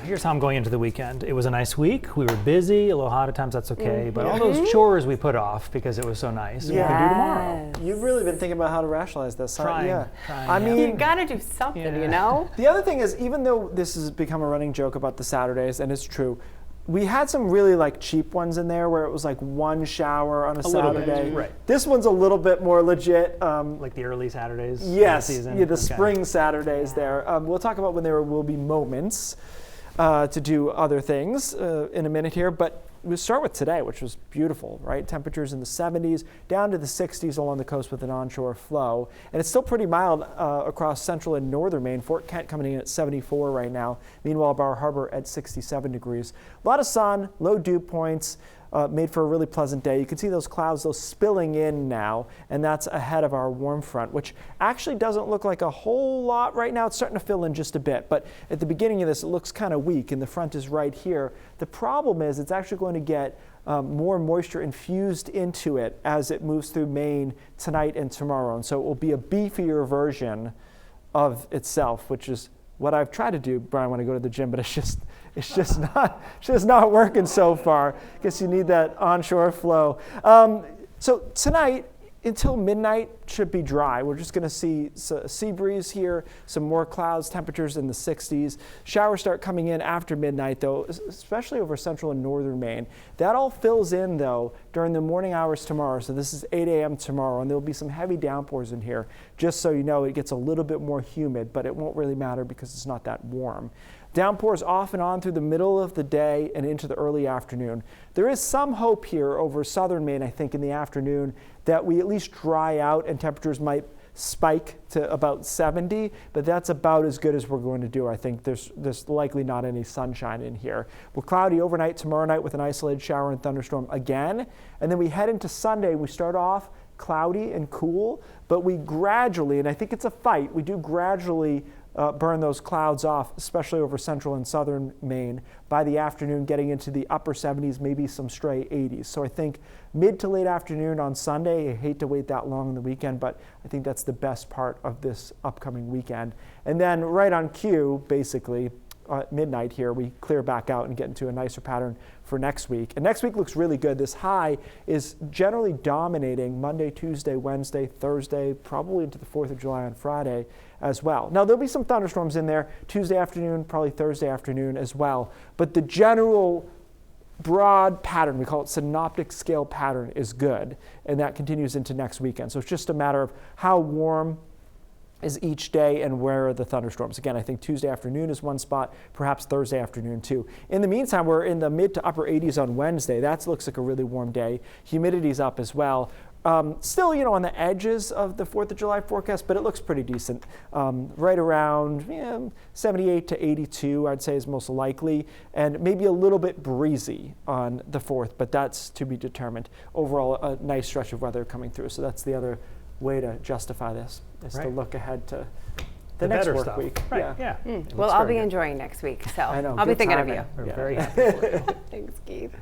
here's how I'm going into the weekend. It was a nice week. We were busy, a little hot at times, that's okay. But all those chores we put off because it was so nice, we can do tomorrow. You've really been thinking about how to rationalize this. Trying. I mean, you gotta do something, you know? The other thing is, even though this has become a running joke about the Saturdays, and it's true, we had some really like cheap ones in there where it was like one shower on a Saturday. Right. This one's a little bit more legit. Like the early Saturdays Yes, of the season. yeah, the spring Saturdays there. We'll talk about when there will be moments to do other things in a minute here, but we'll start with today, which was beautiful, right? Temperatures in the 70s, down to the 60s along the coast with an onshore flow. And it's still pretty mild across central and northern Maine. Fort Kent coming in at 74 right now. Meanwhile, Bar Harbor at 67 degrees. A lot of sun, low dew points. Made for a really pleasant day. You can see those clouds, those spilling in now, and that's ahead of our warm front, which actually doesn't look like a whole lot right now. It's starting to fill in just a bit, but at the beginning of this, it looks kind of weak, and the front is right here. The problem is it's actually going to get more moisture infused into it as it moves through Maine tonight and tomorrow, and so it will be a beefier version of itself, which is what I've tried to do, Brian, when I go to the gym, but it's just not working so far. Guess you need that onshore flow. So tonight until midnight should be dry. We're just going to see a sea breeze here, some more clouds, temperatures in the 60s. Showers start coming in after midnight, though, especially over central and northern Maine. That all fills in, though, during the morning hours tomorrow. So this is 8 a.m. tomorrow, and there'll be some heavy downpours in here. Just so you know, it gets a little bit more humid, but it won't really matter because it's not that warm. Downpours off and on through the middle of the day and into the early afternoon. There is some hope here over southern Maine, I think, in the afternoon that we at least dry out and temperatures might spike to about 70, but that's about as good as we're going to do. I think there's likely not any sunshine in here. We're cloudy overnight tomorrow night with an isolated shower and thunderstorm again, and then we head into Sunday. We start off cloudy and cool, but we gradually, and I think it's a fight, we do gradually burn those clouds off, especially over central and southern Maine, by the afternoon getting into the upper 70s, maybe some stray 80s. So I think mid to late afternoon on Sunday, I hate to wait that long on the weekend, but I think that's the best part of this upcoming weekend. And then right on cue, basically, midnight here, we clear back out and get into a nicer pattern for next week. And next week looks really good. This high is generally dominating Monday, Tuesday, Wednesday, Thursday, probably into the 4th of July on Friday as well. Now, there'll be some thunderstorms in there Tuesday afternoon, probably Thursday afternoon as well. But the general broad pattern, we call it synoptic scale pattern, is good. And that continues into next weekend. So it's just a matter of how warm is each day and where are the thunderstorms. Again, I think Tuesday afternoon is one spot, perhaps Thursday afternoon too. In the meantime, we're in the mid to upper 80s on Wednesday. That looks like a really warm day. Humidity's up as well. Still, on the edges of the 4th of July forecast, but it looks pretty decent. Right around 78 to 82, I'd say, is most likely, and maybe a little bit breezy on the 4th, but that's to be determined. Overall, a nice stretch of weather coming through, so that's the other way to justify this, is to look ahead to the next work stuff. week. Right. Yeah. Well, I'll be enjoying next week, so I know, I'll be good thinking of timing. you. We're very happy for you. Thanks, Keith.